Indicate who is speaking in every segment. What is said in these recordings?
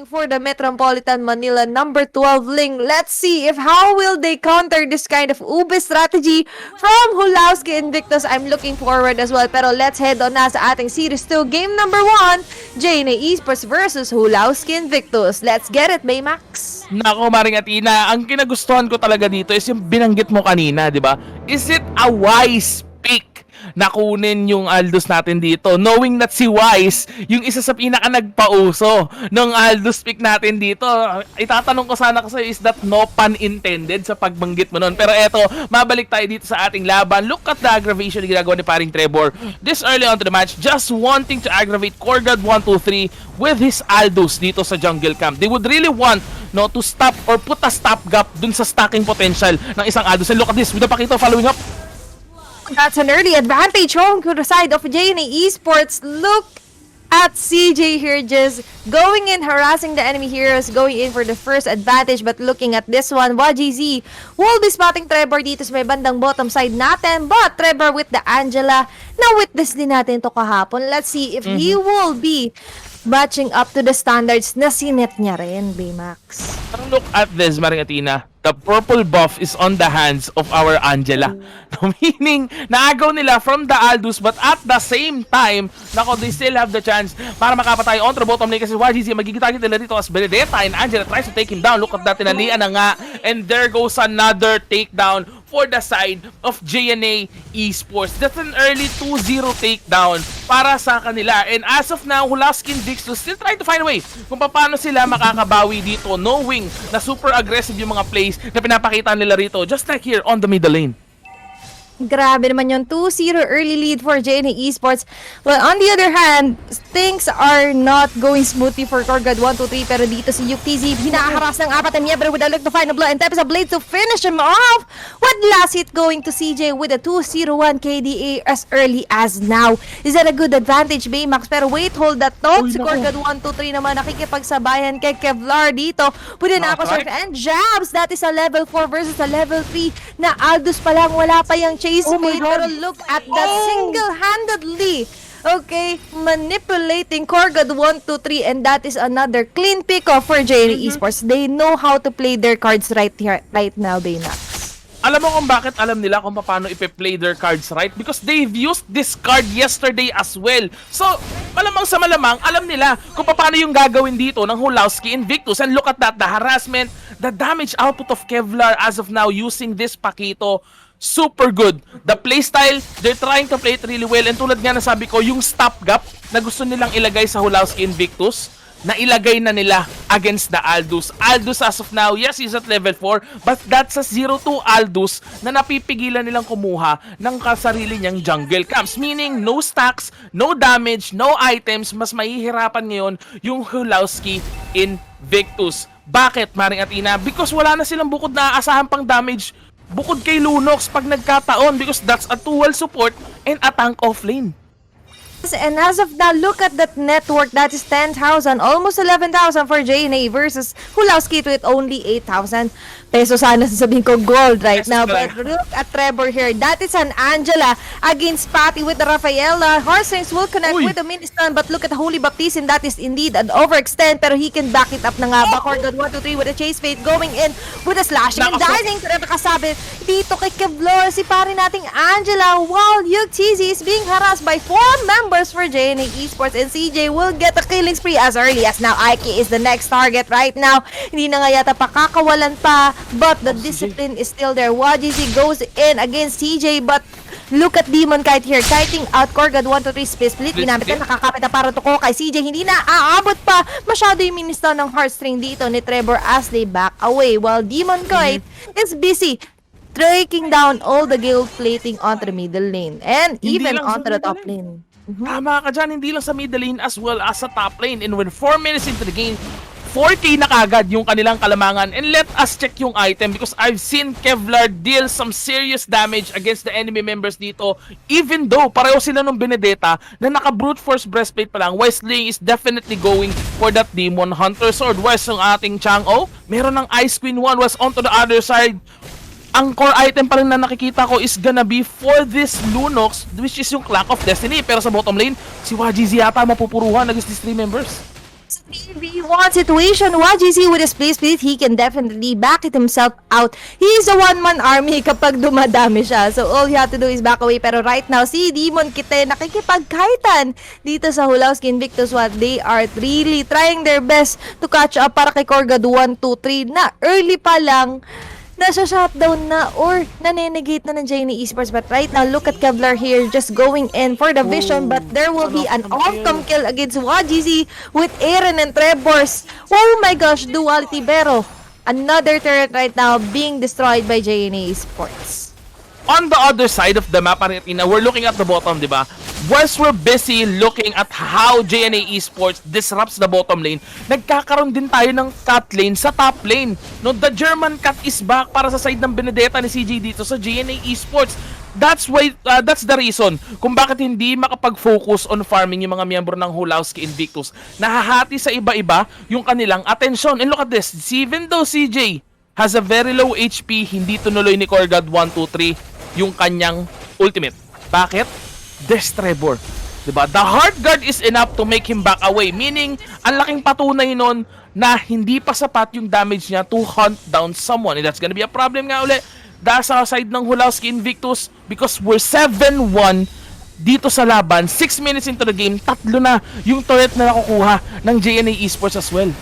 Speaker 1: going for the Metropolitan Manila number 12 Ling. Let's see if how will they counter this kind of ube strategy from Hulawski Invictus. I'm looking forward as well. Pero let's head on na sa ating Series 2. Game number 1, JNA Esports versus Hulawski Invictus. Let's get it, Baymax.
Speaker 2: Nako, Maring Athena, ang kinagustuhan ko talaga dito is yung binanggit mo kanina, di ba? Is it a wise pick na kunin yung Aldous natin dito, knowing that si Wise yung isa sa pinaka nagpauso ng Aldous pick natin dito? Itatanong ko sana kasi, is that no pun intended sa pagbanggit mo nun? Pero eto, mabalik tayo dito sa ating laban. Look at the aggravation na ginagawa ni paring Trevor this early on to the match, just wanting to aggravate Corgad 123 with his Aldous dito sa jungle camp. They would really want to stop or put a stop gap dun sa stacking potential ng isang Aldous. And look at this, with the Pakito following up.
Speaker 1: That's an early advantage home to the side of JNA Esports. Look at CJ here just going in, harassing the enemy heroes, going in for the first advantage. But looking at this one, YGZ will be spotting Trevor dito sa may bandang bottom side natin. But Trevor with the Angela, na-witness din natin to kahapon. Let's see if he will be matching up to the standards na sinet niya rin, Baymax.
Speaker 2: Look at this, Maring Athena. The purple buff is on the hands of our Angela. Meaning, naagaw nila from the Aldous, but at the same time, nako, they still have the chance para makapatay on the bottom lane kasi YGZ magigitagit nila dito as Benedetta and Angela tries to take him down. Look at that, tinalian na nga. And there goes another takedown for the side of JNA Esports. That's an early 2-0 takedown para sa kanila. And as of now, Hulawski Invictus still trying to find a way kung paano sila makakabawi dito, knowing na super aggressive yung mga plays na pinapakita nila rito, just like here on the middle lane.
Speaker 1: Grabe naman yung 2-0 early lead for JNA Esports. Well, on the other hand, things are not going smoothly for Corgad 123. Pero dito si UTZ, hinaharas ng apat na miyembro with a look to find a blow and taps a blade to finish him off. With last hit going to CJ with a 2-0-1 KDA as early as now. Is that a good advantage, Baymax? Pero wait, hold that thought. Si Corgad 123 naman nakikipagsabayan kay Kevlar dito with an upper surf and jabs. That is a level 4 versus a level 3 na Aldous pa lang, wala pa yung chase mate. Pero look at that, single-handedly manipulating Corgad 123, and that is another clean pick-off for JNA Esports. They know how to play their cards right now, Baymax.
Speaker 2: Alam mo kung bakit alam nila kung paano ipe-play their cards right? Because they've used this card yesterday as well. So, malamang sa malamang, alam nila kung paano yung gagawin dito ng Hulawski Invictus. And look at that, the harassment, the damage output of Kevlar as of now using this Pakito. Super good. The playstyle, they're trying to play it really well. And tulad nga na sabi ko, yung stop gap na gusto nilang ilagay sa Hulawski Invictus, na ilagay na nila against the Aldous. Aldous as of now, yes, he's at level 4, but that's a 0-2 Aldous na napipigilan nilang kumuha ng kasarili niyang jungle camps. Meaning, no stacks, no damage, no items. Mas mahihirapan ngayon yung Hulawski Invictus. Bakit, Maring Athena? Because wala na silang bukod na aasahan pang damage bukod kay Lunox pag nagkataon, because that's a dual support and a tank offlane.
Speaker 1: And as of now, look at that network. That is 10,000, almost 11,000 for JNA versus Hulawski with only 8,000 pesos. Sana sasabihin ko gold right now. But look at Trevor here. That is an Angela against Patty with the Rafaela. Horsings will connect with the mini-stun, but look at the Holy Baptism. That is indeed an overextend, pero he can back it up na nga. Corgad 123 with a chase fate going in with a slashing and diving. Pero nakasabi dito kay Kevlar, si pare nating Angela, while UTZ is being harassed by 4 members for JNA Esports, and CJ will get a killing spree as early as now. Aiki is the next target right now. Hindi na nga yata pakakawalan pa, but the discipline is still there. YGZ goes in against CJ, but look at Demon Kite here, kiting out Corgad 123 space split. Ginamit na, nakakapit na para tuko kay CJ. Hindi na aabot pa masyado yung minister ng heartstring dito ni Trevor as they back away, while Demon Kite is busy breaking down all the guild plating onto the middle lane and even onto the top lane.
Speaker 2: Tama ka dyan, hindi lang sa middle lane as well as sa top lane. And when 4 minutes into the game, 4K na kagad yung kanilang kalamangan. And let us check yung item because I've seen Kevlar deal some serious damage against the enemy members dito. Even though pareho sila nung Benedetta na naka-brute force breastplate pa lang, Wesley is definitely going for that Demon Hunter Sword. Whereas yung ating Chang'o, meron ng Ice Queen 1, was onto the other side. Ang core item pa rin na nakikita ko is gonna be for this Lunox, which is yung Clock of Destiny. Pero sa bottom lane, si YGZ yata mapupuruhan against these 3 members.
Speaker 1: 1v1 situation. YGC with his play speed, he can definitely back it himself out. He's a one-man army kapag dumadami siya. So all you have to do is back away. Pero right now, si Demon Kite nakikipagkaitan dito sa Hulawski Invictus. What they are really trying their best to catch up para kay Korgad 1, 2, 3 na early pa lang nasa shutdown na or nanenegate na ng JNA Esports. But right now, look at Kevlar here just going in for the vision. But there will be an off-cam kill against YGZ with Aaron and Trevor's. Oh my gosh, duality. Pero another turret right now being destroyed by JNA Esports.
Speaker 2: On the other side of the map, Argentina, we're looking at the bottom, di ba? Whilst we're busy looking at how JNA Esports disrupts the bottom lane, nagkakaroon din tayo ng cut lane sa top lane. No, the German cut is back para sa side ng Benedetta ni CJ dito sa JNA Esports. That's why, that's the reason kung bakit hindi makapag-focus on farming yung mga miyembro ng Hulawski Invictus. Nahahati sa iba-iba yung kanilang atensyon. And look at this, even though CJ has a very low HP, hindi tunuloy ni Korgad 1, 2, 3 yung kanyang ultimate. Bakit? There's Trevor. Diba? The hard guard is enough to make him back away. Meaning, ang laking patunay nun na hindi pa sapat yung damage niya to hunt down someone. And that's gonna be a problem nga ulit dahil sa side ng Hulawski Invictus because we're 7-1 dito sa laban. 6 minutes into the game, 3 na yung turret na nakukuha ng JNA Esports as well.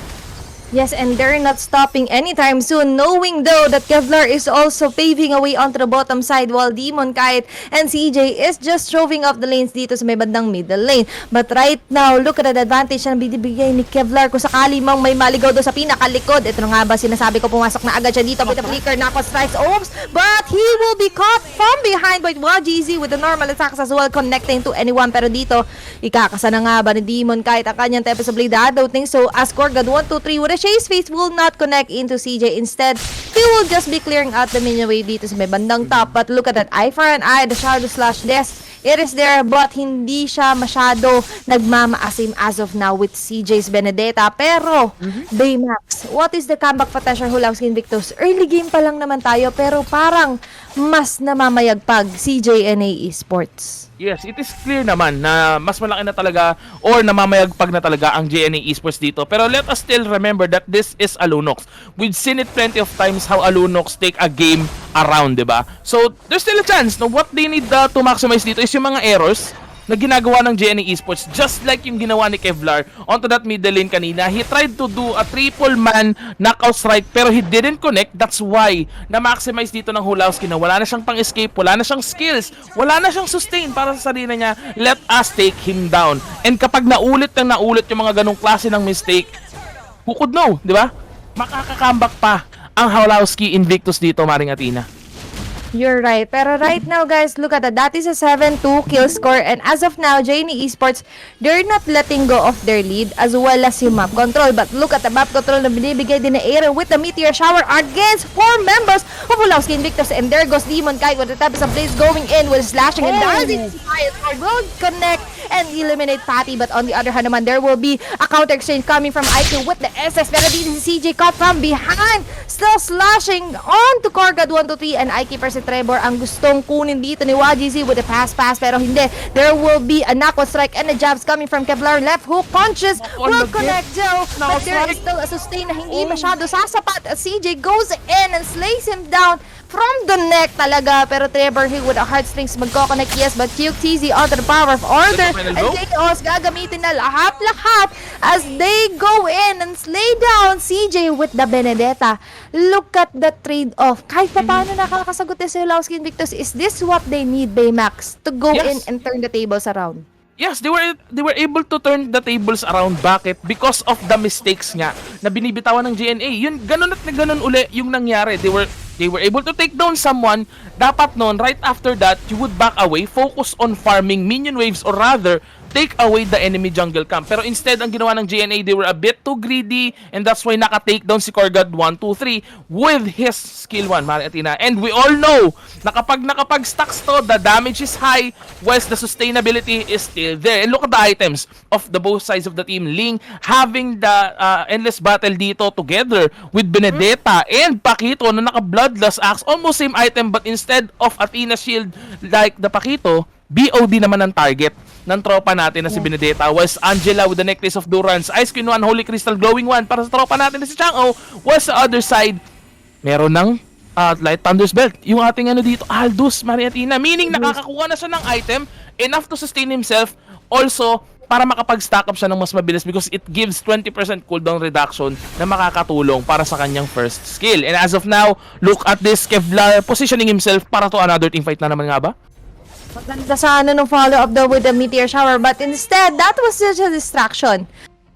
Speaker 1: Yes, and they're not stopping anytime soon, knowing though that Kevlar is also paving a way onto the bottom side while Demon Kite and CJ is just shoving off the lanes dito sa may bandang middle lane. But right now, look at the advantage na binibigay ni Kevlar kung sakali mang may maligaw doon sa pinakalikod. Ito na nga ba sinasabi ko, pumasok na agad siya dito with the flicker, knock-out strikes, oops, but he will be caught from behind by YGZ with the normal attacks as well, connecting to anyone. Pero dito, ikakasa na nga ba ni Demon Kite ang kanyang Tempest of Blade? I don't think so, as Korgad 1, 2, 3 with a chase phase will not connect into CJ. Instead, he will just be clearing out the minion wave dito sa may bandang top. But look at that, eye for an eye, the shadow slash death. It is there, but hindi siya masyado nagmamaasim as of now with CJ's Benedetta. Pero, Baymax, what is the comeback potential Hulawski Invictus? Early game pa lang naman tayo, pero parang mas namamayagpag si JNA Esports.
Speaker 2: Yes, it is clear naman na mas malaki na talaga or namamayagpag na talaga ang JNA Esports dito. Pero let us still remember that this is Alunox. We've seen it plenty of times how Alunox take a game around, diba? So, there's still a chance. No, what they need to maximize dito is yung mga errors na ginagawa ng JNA Esports, just like yung ginawa ni Kevlar onto that middle lane kanina. He tried to do a triple man knockout strike pero he didn't connect. That's why na-maximize dito ng Hulawski na wala na siyang pang-escape, wala na siyang skills, wala na siyang sustain para sa sarili niya. Let us take him down. And kapag naulit yung mga ganong klase ng mistake, who could know, di ba? Makaka-comeback pa ang Hulawski Invictus dito, Maring Athena.
Speaker 1: You're right. Pero right now, guys, look at that. That is a 7-2 kill score. And as of now, JNA Esports, they're not letting go of their lead as well as yung map control. But look at the map control na binibigay din na Aaron with the Meteor Shower against 4 members of Hulawski Invictus. And there goes Demon Kite with the Tempest of Blaze going in with slashing and dancing. Will connect and eliminate Patty. But on the other hand naman, there will be a counter exchange coming from IQ with the SS. Pero dito si CJ caught from behind. Still slashing on to Korgad 1, 2, 3 and IQ versus Trevor ang gustong kunin dito ni YGZ with the pass pero hindi. There will be a knockout strike and the jabs coming from Kevlar. Left hook punches will connect Joe, but there is still a sustain na hindi masyado sasapat as CJ goes in and slays him down from the neck talaga. Pero Trevor here with the heartstrings magko-connect, yes, but QTZ onto the power of order and Chaos gagamitin na lahat as they go in and slay down CJ with the Benedetta. Look at the trade-off. Kahit pa paano nakakasagot si Hulawski Invictus, is this what they need, Baymax, to go in and turn the tables around?
Speaker 2: Yes, they were able to turn the tables around. Bakit? Because of the mistakes nga na binibitawan ng JNA. Yun, ganun at ganun uli yung nangyari. They were able to take down someone. Dapat noon, right after that, you would back away, focus on farming minion waves or rather, take away the enemy jungle camp. Pero instead, ang ginawa ng JNA, they were a bit too greedy and that's why naka-take down si Korgad 1, 2, 3 with his skill 1, Maring Athena. And we all know na kapag nakapag-stacks to, the damage is high whilst the sustainability is still there. And look at the items of the both sides of the team. Ling having the endless battle dito together with Benedetta and Pakito na naka-bloodless axe. Almost same item but instead of Athena shield like the Pakito, BOD naman ang target ng tropa natin na si Benedetta, was Angela with the Necklace of Durance, Ice Queen 1, Holy Crystal Glowing 1 para sa tropa natin na si Chang'o, was sa other side, meron ng Light Thunder's Belt. Yung ating dito, Aldous Mariatina, meaning nakakakuha na siya ng item, enough to sustain himself, also para makapag-stack up siya ng mas mabilis because it gives 20% cooldown reduction na makakatulong para sa kanyang first skill. And as of now, look at this, Kevlar positioning himself para to another teamfight na naman nga ba?
Speaker 1: Maganda sana nung follow-up daw with the meteor shower, but instead, that was just a distraction.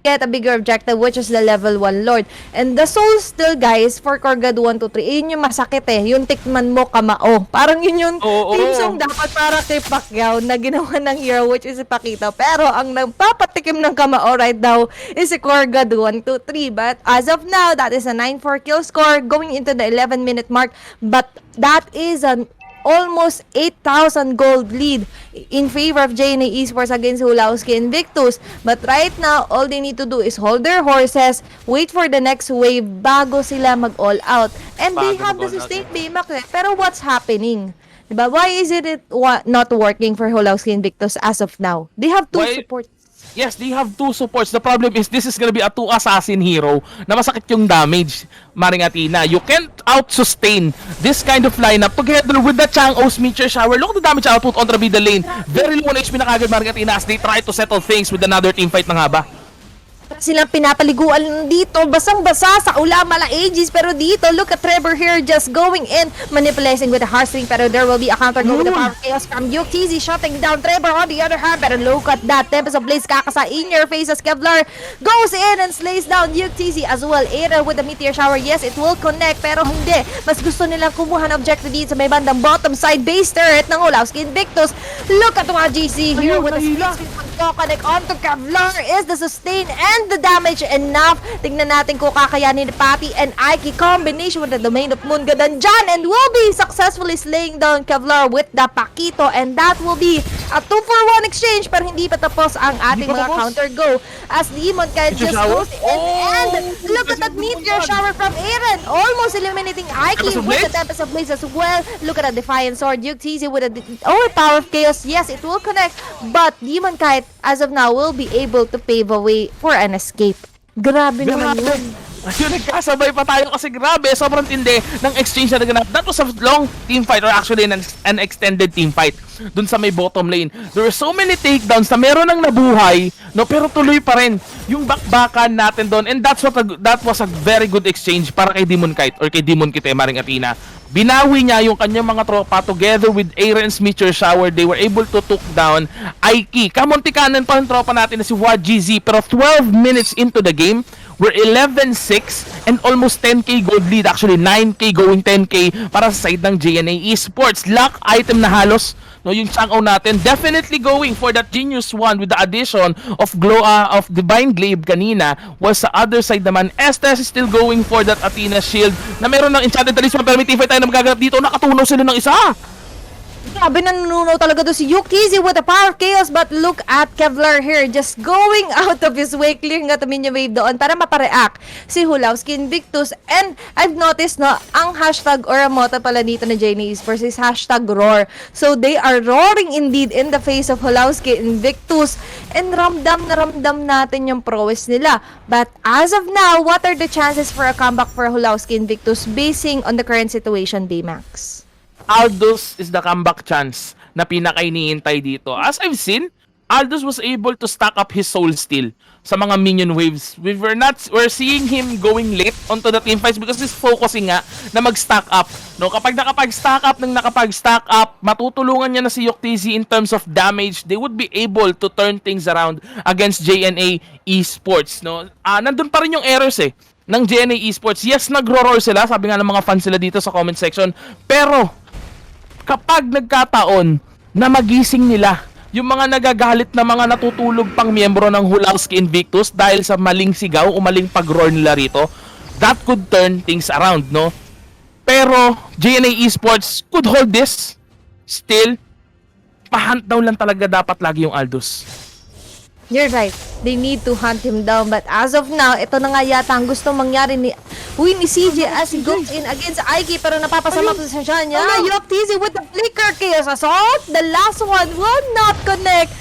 Speaker 1: Get a bigger objective, which is the level 1 Lord. And the soul still, guys, for Korgad 1, 2, 3, yun yung masakit yung tikman mo kamao. Parang yun yung team song dapat para kay Pacquiao na ginawa ng hero, which is si Paquito. Pero ang nagpapatikim ng kamao right now is si Korgad 1, 2, 3. But as of now, that is a 9-4 kill score going into the 11-minute mark. But that is an almost 8,000 gold lead in favor of JNA Esports against Hulawski Invictus. But right now, all they need to do is hold their horses, wait for the next wave bago sila mag-all out. And they have the sustained payback. Pero what's happening? Diba? Why is it not working for Hulawski Invictus as of now? They have two supports.
Speaker 2: Yes, they have two supports. The problem is this is gonna be a 2 assassin hero na masakit yung damage, Maring Athena. You can't out-sustain this kind of lineup together with the Chang'o's Meteor Shower. Look at the damage output on the middle lane. Very low on HP na kagad, Maring Athena, as they try to settle things with another teamfight na nga ba?
Speaker 1: Silang pinapaliguan dito, basang-basa sa Ulamala Aegis, pero dito, look at Trevor here just going in, manipulating with the Heartstring, pero there will be a counter go with the Power of Chaos from UTZ, shutting down Trevor on the other hand, pero look at that, Tempest of Blaze kakasa in your face as Kevlar goes in and slays down UTZ as well. Aerial with the Meteor Shower, yes, it will connect, pero hindi, mas gusto nilang kumuha ng objective dito sa may bandang bottom side base turret ng Hulawski Invictus. Look at mga GC here with the split screen pag-connect onto Kevlar. Is the sustain and the damage enough? Tignan natin kung kakayanin ni Patty and Aiki combination with the domain of Moongod dyan and will be successfully slaying down Kevlar with the Paquito, and that will be a 2-for-1 exchange, pero hindi pa tapos ang ating mga counter go as Demon Kite just goes in and look at that meteor shower from Aaron, almost eliminating Aiki with the Tempest of Blaze as well. Look at the Defiant Sword, Duke TZ with a Power of Chaos. Yes, it will connect, but Demon Kite as of now will be able to pave a way for an escape. Grabe naman yun.
Speaker 2: Ayun, nagkasabay pa tayo kasi grabe, sobrang tindi ng exchange na naganap. That was a long team fight, or actually an extended team fight dun sa may bottom lane. There were so many takedowns na meron ng nabuhay, no, pero tuloy pa rin yung bakbakan natin doon. And that was a very good exchange para kay Demon Kite or kay Demon Kite, Maring Athena. Binawi niya yung kanyang mga tropa together with Aaron's Meteor Shower. They were able to took down Aiki. Kamuntikanan pa ng tropa natin na si WGZ, pero 12 minutes into the game, we're 11-6 and almost 10k gold lead. Actually, 9k going 10k para sa side ng JNA Esports. Luck item na halos, no, yung Chang'o natin. Definitely going for that Genius 1 with the addition of Divine Glaive kanina. Was sa other side naman, Estes is still going for that Athena Shield na meron ng Enchanted Talisman, pero may teamfight tayo na magaganap dito. Nakatunaw sila ng isa.
Speaker 1: Grabe, nanununaw talaga to si Yukizi with the Power of Chaos, but look at Kevlar here just going out of his way, clearing out the minion wave doon para mapareact si Hulawski Invictus. And I've noticed ang hashtag or ang motto pala dito na JNA Esports is hashtag roar. So they are roaring indeed in the face of Hulawski Invictus, and ramdam na ramdam natin yung prowess nila. But as of now, what are the chances for a comeback for Hulawski Invictus basing on the current situation, Baymax?
Speaker 2: Aldous is the comeback chance na pinaka-iniintay dito. As I've seen, Aldous was able to stack up his soul steal sa mga minion waves. We're seeing him going late onto the team fights because he's focusing nga na mag-stack up. No, kapag nakapag-stack up, matutulungan niya na si Yuktz in terms of damage. They would be able to turn things around against JNA Esports. No, nandun pa rin yung errors ng JNA Esports. Yes, nagro-roar sila, sabi nga ng mga fans sila dito sa comment section. Pero kapag nagkataon na magising nila yung mga nagagalit na mga natutulog pang miyembro ng Hulawski Invictus dahil sa maling sigaw o maling pag-roar nila rito, that could turn things around, no? Pero JNA Esports could hold this. Still, pa-hunt down lang talaga dapat lagi yung Aldous.
Speaker 1: You're right. They need to hunt him down. But as of now, ito na nga yata ang gusto mangyari ni CJ as he goes in against Aiki, pero napapasama pa sa niya. Yuktz with the flicker chaos assault. The last one will not connect.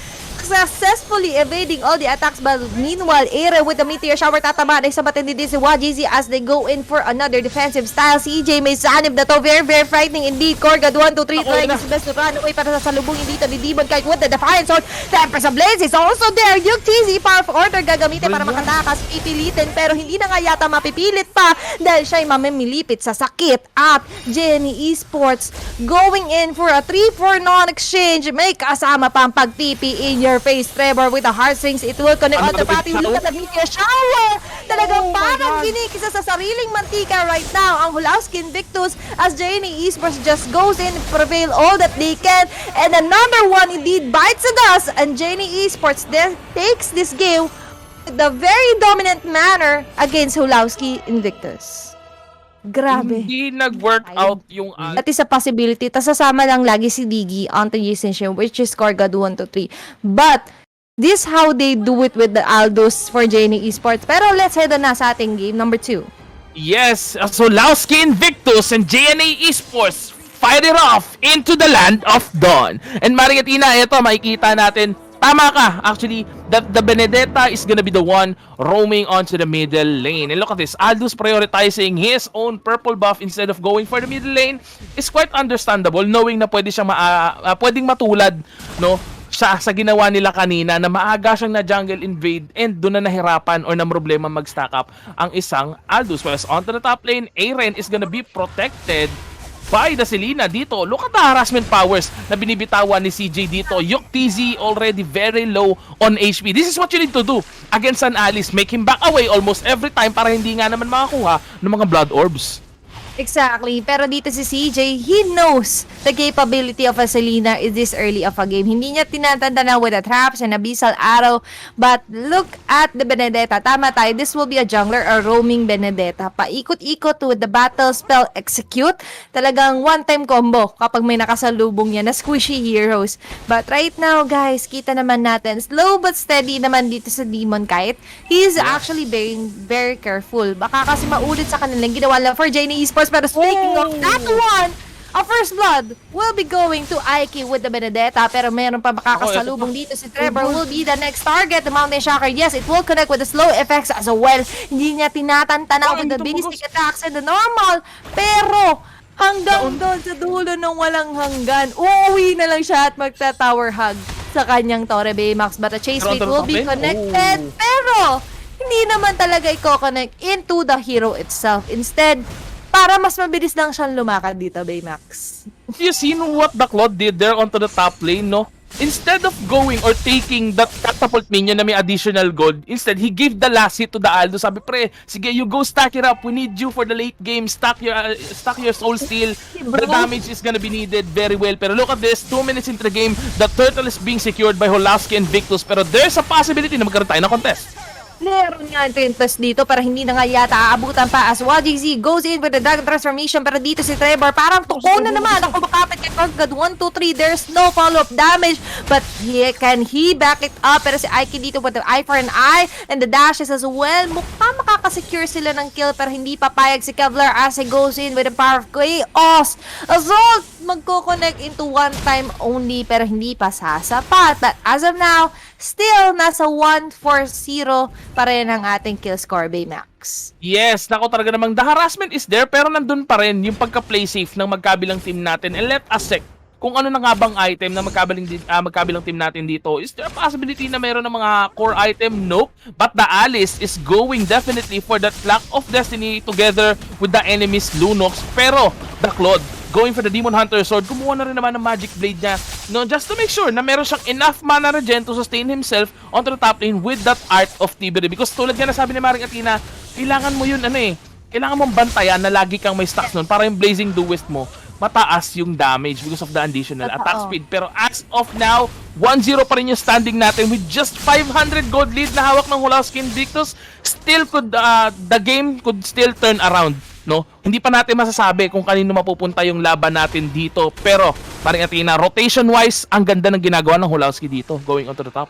Speaker 1: successfully evading all the attacks, but meanwhile, Ere with the meteor shower tatama na isabatin din si YGZ as they go in for another defensive style. CJ may sanib na to. Very, very frightening indeed. Korgad 1, 2, 3 trying his best to run away para sa salubungin dito ni Demon Kite with the Defiant Sword. Tempest of Blaze is also there. Yung TZ Power of Order gagamitin para makatakas. Pipilitin pero hindi na nga yata mapipilit pa dahil siya'y mamimilipit sa sakit. At JNA Esports going in for a 3-4 non-exchange. May kasama pang pag-TP in your face, Trevor, with the heartstrings. It will connect on the party. Look at the meteor shower. Talagang parang ginikisa sa sariling mantika right now ang Hulawski Invictus as JNA Esports just goes in, prevail all that they can. And the number one indeed bites the dust, and JNA Esports then takes this game with the very dominant manner against Hulawski Invictus. Grabe.
Speaker 2: Hindi nag-work out yung
Speaker 1: That is a possibility. Tapos sasama lang lagi si Diggy onto Yusenshin, which is Korgad 1 to 3. But this how they do it with the Aldos for JNA Esports. Pero let's head on na sa ating game number 2.
Speaker 2: Yes, so Hulawski Invictus and JNA Esports fight it off into the land of Dawn. And Mariatina, ito makikita natin, tama ka, actually, that the Benedetta is gonna be the one roaming onto the middle lane. And look at this, Aldous prioritizing his own purple buff instead of going for the middle lane is quite understandable, knowing na pwede siyang pwedeng matulad, no, sa ginawa nila kanina na maaga siyang na jungle invade and doon na nahirapan or na problema mag-stack up ang isang Aldous. Whereas onto the top lane, Aren is gonna be protected by the Selena dito. Look at the harassment powers na binibitawan ni CJ dito. Yung TZ already very low on HP. This is what you need to do against an Alice. Make him back away almost every time para hindi nga naman makakuha ng mga blood orbs.
Speaker 1: Exactly. Pero dito si CJ, he knows the capability of a Selena is this early of a game. Hindi niya tinatanda na with the traps and abyssal arrow. But look at the Benedetta. Tama tayo. This will be a jungler or roaming Benedetta. Paikot-ikot with the battle spell execute. Talagang one-time combo kapag may nakasalubong yan na squishy heroes. But right now, guys, kita naman natin. Slow but steady naman dito sa Demon Kite. He's actually being very careful. Baka kasi maulit sa kanilang ginawa lang for JNA Esports. Pero speaking of that one, a first blood will be going to Aiki with the Benedetta. Pero meron pa makakasalubong dito si Trevor will be the next target. The Mountain Shocker, yes, it will connect with the slow effects as well. Hindi niya tinatantanaw with the basic attacks and the normal. Pero hanggang doon sa dulo ng walang hanggan, uuwi na lang siya at magta-tower hug sa kanyang Torre Baymax. But the chase rate will be connected. Pero hindi naman talaga i-connect into the hero itself. Instead, para mas mabilis lang siyang lumakad dito, Baymax.
Speaker 2: You seen what the Claude did there onto the top lane, no? Instead of going or taking that catapult minion na may additional gold, instead, he gave the last hit to the Aldo. Sabi, pre, sige, you go stack it up. We need you for the late game. Stack your soul steal. The damage is gonna be needed very well. Pero look at this, 2 minutes into the game, the turtle is being secured by Hulawski Invictus. Pero there's a possibility na magkaroon tayo ng contest.
Speaker 1: Meron nga interest dito para hindi na nga yata aabutan pa as YGZ goes in with the Dragon Transformation. Pero dito si Trevor parang tuko na naman ang kumakapit kay Korgad 1, 2, 3. There's no follow-up damage but can he back it up? Pero si Aiki dito with the eye for an eye and the dashes as well. Mukhang makakasecure sila ng kill pero hindi papayag si Kevlar as he goes in with the power of chaos. Assault magko-connect into one time only pero hindi pa sasapat. But as of now, still nasa 1-4-0 pa rin ang ating kill score, Baymax.
Speaker 2: Yes, nako talaga namang the harassment is there pero nandun pa rin yung pagka-play safe ng magkabilang team natin. And let us check kung ano na nga bang item na magkabilang team natin dito. Is there a possibility na meron ng mga core item? Nope. But the Alice is going definitely for that Clock of Destiny together with the enemy's Lunox. Pero the Claude going for the Demon Hunter Sword, kumuha na rin naman ng Magic Blade niya, no, just to make sure na meron siyang enough mana regen to sustain himself onto the top lane with that Art of Tiberi. Because tulad nga na sabi ni Maring Athena, kailangan mo yun, kailangan mong bantayan na lagi kang may stacks nun para yung Blazing Duelist mo, mataas yung damage because of the additional attack speed. Pero as of now, 1-0 pa rin yung standing natin with just 500 gold lead na hawak ng Hulawski Invictus. Still the game could still turn around. No, hindi pa natin masasabi kung kanino mapupunta yung laban natin dito. Pero, Maring Athena, rotation-wise, ang ganda ng ginagawa ng Hulawski dito, going on to the top.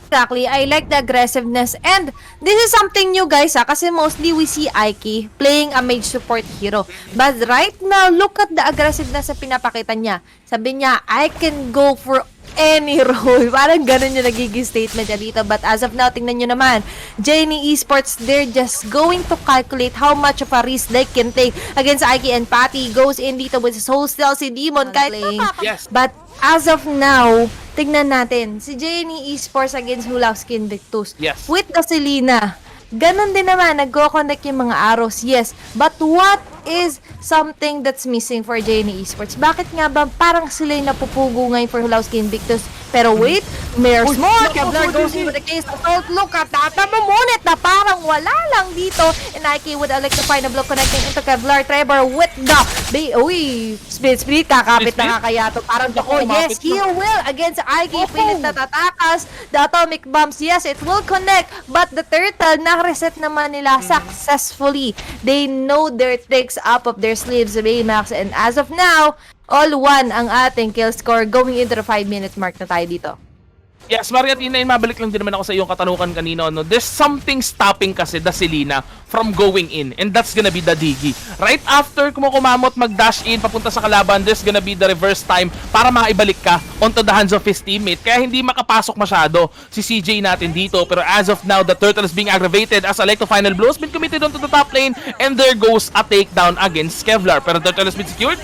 Speaker 1: Exactly. I like the aggressiveness. And this is something new, guys, kasi mostly we see Aiki playing a mage support hero. But right now, look at the aggressiveness na pinapakita niya. Sabi niya, I can go for any role. Parang ganun yung nagiging statement niya dito. But as of now, tingnan nyo naman, JNA Esports, they're just going to calculate how much of a risk they can take against Aiki and Patty. Goes in dito with his whole still si Demon kahit
Speaker 2: Yes.
Speaker 1: But as of now, tignan natin, si JNA Esports against Hulawski Invictus.
Speaker 2: Yes.
Speaker 1: With the Selena, ganun din naman, nag-connect yung mga arrows, yes. But what is something that's missing for JNA Esports? Bakit nga ba parang sila yung napupugo ngayon for Hulawski Invictus? Pero wait, Mayor's More, Kevlar goes in with the case of Salt. Look at that, namamunit na parang wala lang dito. And Ike would electrify na block connecting into Kevlar. Trevor with the, uy, split, kakapit na kaya to. Parang ako, yes, he will against Ike. Pilit na tatakas. The atomic bombs, yes, it will connect. But the turtle, na-reset naman nila successfully. They know their tricks up of their sleeves, Baymax. And as of now, all one ang ating kill score going into the 5-minute mark na tayo dito.
Speaker 2: Yes, Mariatina, mabalik lang din naman ako sa iyong katanungan kanina. No? There's something stopping kasi the Selena from going in, and that's gonna be the Digi. Right after kumukumamot, mag-dash in, papunta sa kalaban, there's gonna be the reverse time para maibalik ka onto the hands of his teammate. Kaya hindi makapasok masyado si CJ natin dito. Pero as of now, the turtle is being aggravated as Electro final blow has been committed onto the top lane, and there goes a takedown against Kevlar. Pero turtle has been secured.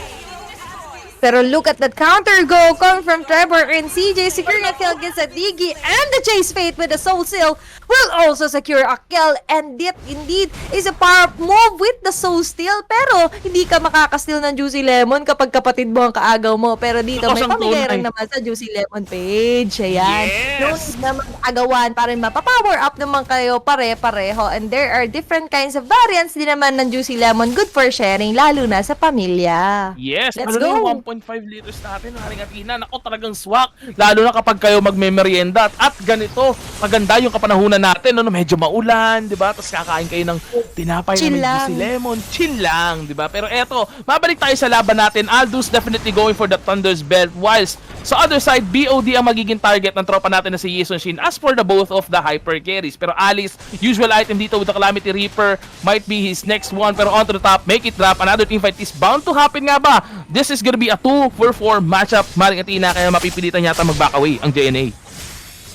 Speaker 1: Pero look at that counter go coming from Trevor and CJ securing a kill against a Digi, and the Chase Fate with the Soul Seal will also secure a kill, and it indeed is a power move with the Soul Steal. Pero hindi ka makakasteal ng Juicy Lemon kapag kapatid mo ang kaagaw mo. Pero dito may pamigayan naman sa Juicy Lemon page. Ayan.
Speaker 2: Yes!
Speaker 1: Don't naman agawan para mapapower up naman kayo pare-pareho, and there are different kinds of variants din naman ng Juicy Lemon, good for sharing lalo na sa pamilya.
Speaker 2: Yes,
Speaker 1: Let's
Speaker 2: ano
Speaker 1: go!
Speaker 2: yung 1.5 liters natin, haring atina. Nako, talagang swak. Lalo na kapag kayo magme-merienda. At ganito, maganda yung kapanahunan natin. No? Medyo maulan, di ba? Tapos kakain kayo ng tinapay
Speaker 1: Chill
Speaker 2: na may juicy lemon. Chill lang, di ba? Pero eto, mabalik tayo sa laban natin. Aldous definitely going for the Thunder's Belt. Whilst sa other side, BOD ang magiging target ng tropa natin na si Yison Shin as for the both of the hyper carries. Pero Alice, usual item dito with the Calamity Reaper, might be his next one. Pero onto the top, make it drop. Another teamfight is bound to happen nga ba? This is gonna be a 2-for-4 matchup, Maring Atina, kaya mapipilitan yata mag-back away ang JNA.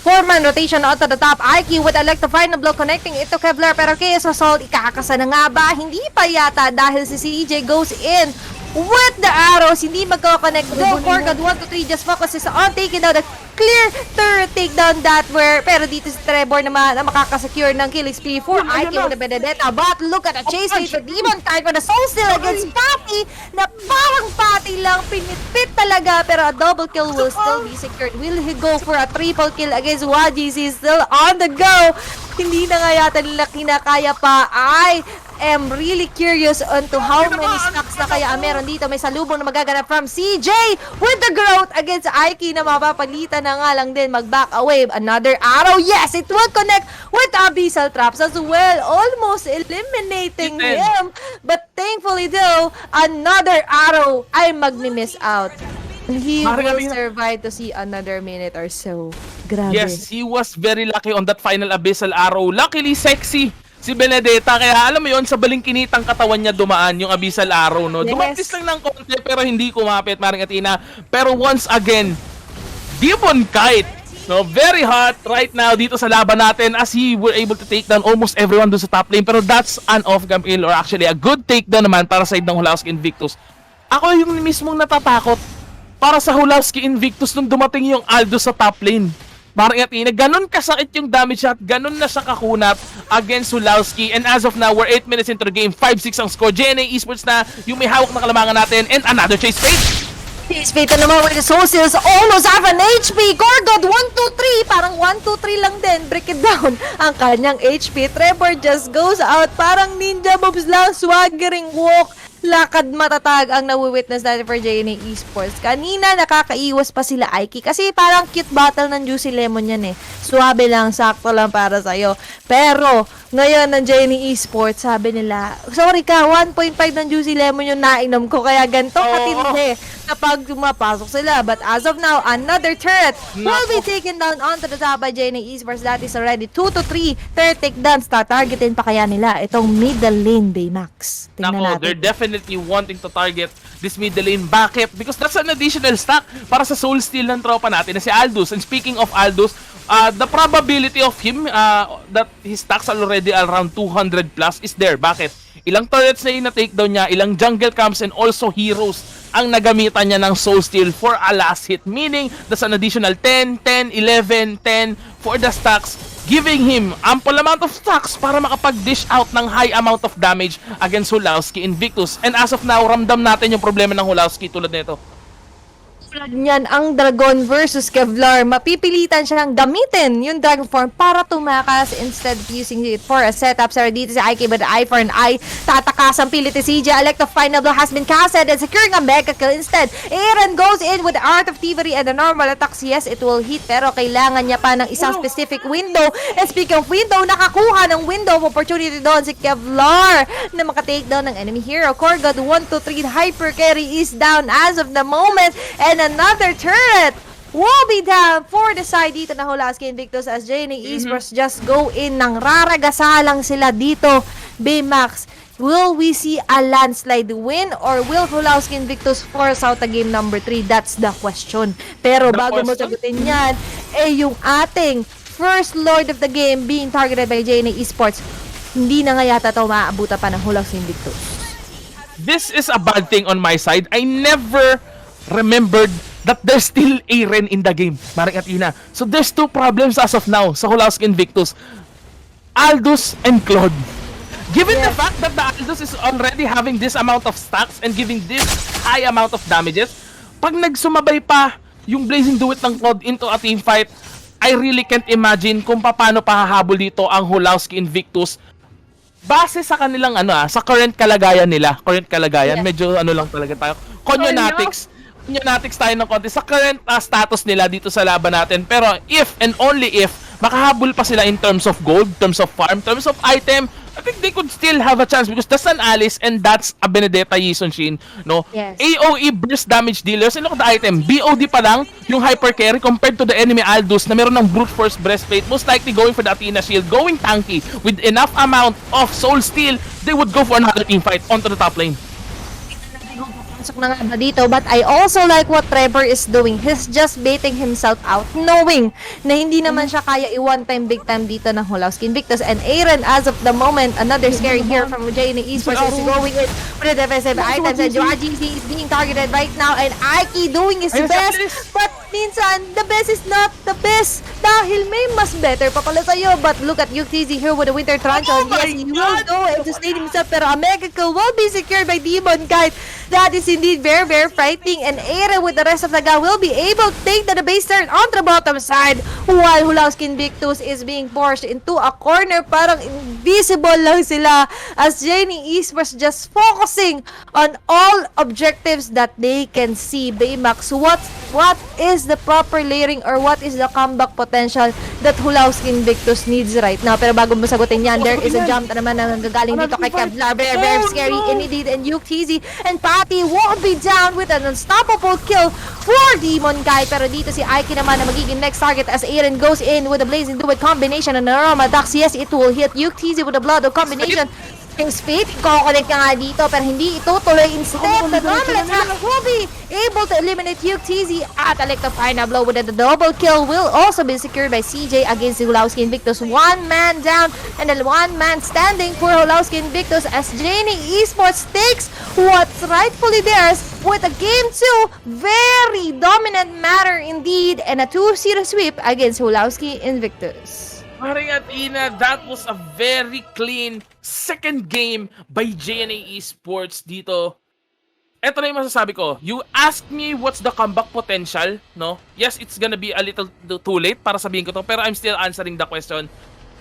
Speaker 1: 4-man rotation onto the top. Aiki with electrify na blow connecting ito Kevlar, pero Chaos Assault, ikakasa na nga ba? Hindi pa yata dahil si CJ goes in with the arrows. Hindi magkoconnect. Go for God, 1-2-3 just focuses on taking down the clear turret takedown that where, pero dito si Trevor naman ang makakasecure ng kill XP for Aiki with the Benedetta. But look at the chase rate for Demon Kite for the Soul Steal against Patty, na parang Patty lang pinitpit talaga, pero a double kill will still be secured. Will he go for a triple kill against YGC? Still on the go. Hindi na nga yata nila kinakaya pa. I am really curious onto how many stacks na kaya meron dito. May salubong na magaganap from CJ with the growth against Aiki na mapapalitan na nga lang din mag-back away. Another arrow. Yes, it will connect with Abyssal Traps as well. Almost eliminating him. But thankfully though, another arrow ay magmi-miss out. He will survive to see another minute or so. Grabe.
Speaker 2: Yes, he was very lucky on that final Abyssal arrow. Luckily, sexy si Benedetta. Kaya alam mo yon, sa balingkinitang katawan niya dumaan yung Abyssal arrow. No?
Speaker 1: Yes.
Speaker 2: Dumapis lang ng konti pero hindi kumapit, Maring Atina. Pero once again, Demon Kite, no, very hot right now dito sa laban natin as he were able to take down almost everyone doon sa top lane. Pero that's an off-cam kill, or actually a good takedown naman para sa side ng Hulawski Invictus. Ako yung mismong natatakot para sa Hulawski Invictus nung dumating yung Aldo sa top lane. Maring Atina, ganun kasakit yung damage shot, ganun na siya kakunat against Hulawski. And as of now, we're 8 minutes into the game, 5-6 ang score. JNA Esports na yung may hawak na kalamangan natin, and another chase fate.
Speaker 1: Chase fate na naman with the Soul Seals, almost half an HP. Gorgod, 1-2-3, parang 1-2-3 lang din. Break it down ang kanyang HP. Trevor just goes out, parang ninja moves lang, swaggering walk. Lakad matatag ang nawi-witness natin for JNA Esports. Kanina nakakaiwas pa sila Aiki kasi parang cute battle ng Juicy Lemon yan eh. Suwabe lang, sakto lang para sa'yo. Pero ngayon ng JNA Esports, sabi nila, sorry ka, 1.5 ng Juicy Lemon yung nainom ko kaya ganito katindi. kapag pumapasok sila. But as of now, another turret will be taken down onto the top by JNA Esports. That is already 2 to 3 turret takedowns. Tatargetin pa kaya nila itong middle lane, Baymax. Tingnan
Speaker 2: Nako,
Speaker 1: natin.
Speaker 2: they're definitely wanting to target this middle lane. Bakit? Because that's an additional stack para sa soul steal ng tropa natin na si Aldous. And speaking of Aldous, the probability of him that his stacks are already around 200 plus is there. Bakit? Ilang turrets na yung na-takedown niya, ilang jungle camps and also heroes ang nagamitan niya ng soul steal for a last hit. Meaning, that's an additional 10, 10, 11, 10 for the stacks, giving him ample amount of stacks para makapag-dish out ng high amount of damage against Hulawski Invictus. And as of now, ramdam natin yung problema ng Hulawski tulad nito.
Speaker 1: Niyan ang Dragon versus Kevlar. Mapipilitan siyang gamitin yung Dragon form para tumakas instead of using it for a setup. Sarah dito si IK, but eye for an eye. Tatakas ang pilit ni CJ. Electro final blow has been casted and securing a mega kill instead. Aaron goes in with the Art of Thievery and the normal attacks. Yes, it will hit, pero kailangan niya pa ng isang specific window. And speaking of window, nakakuha ng window of opportunity doon si Kevlar na makatake down ng enemy hero. Korgod 1, 2, 3. Hyper carry is down as of the moment. And another turret will be down for the side dito na Hulawski Invictus as JNA Esports just go in ng raragasa lang sila dito. Baymax, will we see a landslide win or will Hulawski Invictus force out a game number 3? That's the question. Pero bago mo sagutin yan, yung ating first lord of the game being targeted by JNA Esports, hindi na nga yata ito maaabuta pa ng Hulawski Invictus.
Speaker 2: This is a bad thing on my side. I never remembered that there's still Aaron in the game, Maring Athena. So there's two problems as of now sa Hulawski Invictus. Aldous and Claude. Given the fact that the Aldous is already having this amount of stacks and giving this high amount of damages, pag nagsumabay pa yung Blazing Duet ng Claude into a team fight, I really can't imagine kung paano pahahabol dito ang Hulawski Invictus base sa kanilang sa current kalagayan nila. Current kalagayan, medyo lang talaga tayo. Conionatics tayo ng konti sa current status nila dito sa laban natin. Pero if and only if makahabol pa sila in terms of gold, terms of farm, terms of item, I think they could still have a chance because that's an Alice and that's a Benedetta Yisonshin, no?
Speaker 1: Yes.
Speaker 2: AOE burst damage dealers, and look at the item, BOD pa lang yung hyper carry compared to the enemy Aldous na meron ng brute force breastplate, most likely going for the Athena shield, going tanky with enough amount of soul steal, they would go for another team fight onto the top lane.
Speaker 1: Pasok na nga ba dito, but I also like what Trevor is doing. He's just baiting himself out, knowing na hindi naman siya kaya i-one time big time dito ng Hulawski Invictus. And Aaron, as of the moment, another scary here from JNA Esports is going in for the defensive items. And GC is being targeted right now, and Aiki doing his best, but minsan, the best is not the best dahil may mas better pa pala sa'yo. But look at UTZ here with the Winter Truncheon. Yes, he will go and sustain himself, pero a mega kill will be secured by Demon Kite. That is indeed very, very frightening. And Aaron with the rest of the guy will be able to take the base turn on the bottom side while Hulawski Invictus is being forced into a corner. Parang invisible lang sila as JNA Esports just focusing on all objectives that they can see. Baymax, what is the proper layering or what is the comeback potential that Hulawski Invictus needs right now? Pero bago mo sagutin yan, there is a jump na naman na nanggagaling dito kay Kevlar. Very, very scary. Indeed, and UTZ and Patty won't be down with an unstoppable kill for Demon Guy. Pero dito si Aiki naman na magiging next target as Aaron goes in with a Blazing Duet combination and Aroma Ducks. Yes, it will hit UTZ with a Blood of combination. King's Fate, kukonek ka nga dito pero hindi itutuloy. Instead, the normal attack will be able to eliminate UTZ at Electro Final Blow with a double kill will also be secured by CJ against Hulawski Invictus. One man down and then one man standing for Hulawski Invictus as JNA Esports takes what's rightfully theirs with a game 2. Very dominant matter indeed and a 2-0 sweep against Hulawski Invictus.
Speaker 2: Maring Athena, that was a very clean second game by JNA Esports dito. Ito na yung masasabi ko. You ask me what's the comeback potential, no? Yes, it's gonna be a little too late para sabihin ko to, pero I'm still answering the question.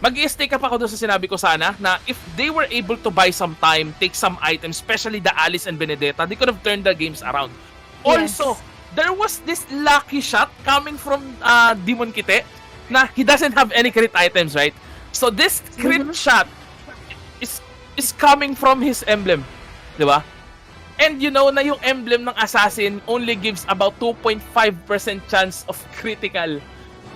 Speaker 2: Mag-i-stay up ako doon sa sinabi ko sana na if they were able to buy some time, take some items, especially the Alice and Benedetta, they could have turned the games around.
Speaker 1: Yes.
Speaker 2: Also, there was this lucky shot coming from Demon Kite na he doesn't have any crit items, right? So this crit shot is coming from his emblem, di ba? And you know na yung emblem ng assassin only gives about 2.5% chance of critical.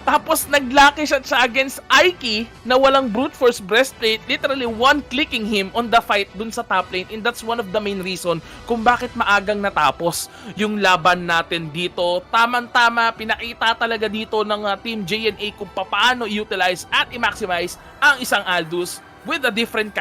Speaker 2: Tapos nag-lucky shot siya against Aiki na walang brute force breastplate, literally one-clicking him on the fight dun sa top lane, and that's one of the main reason kung bakit maagang natapos yung laban natin dito. Tama-tama, pinakita talaga dito ng Team JNA kung paano i-utilize at i-maximize ang isang Aldous with a different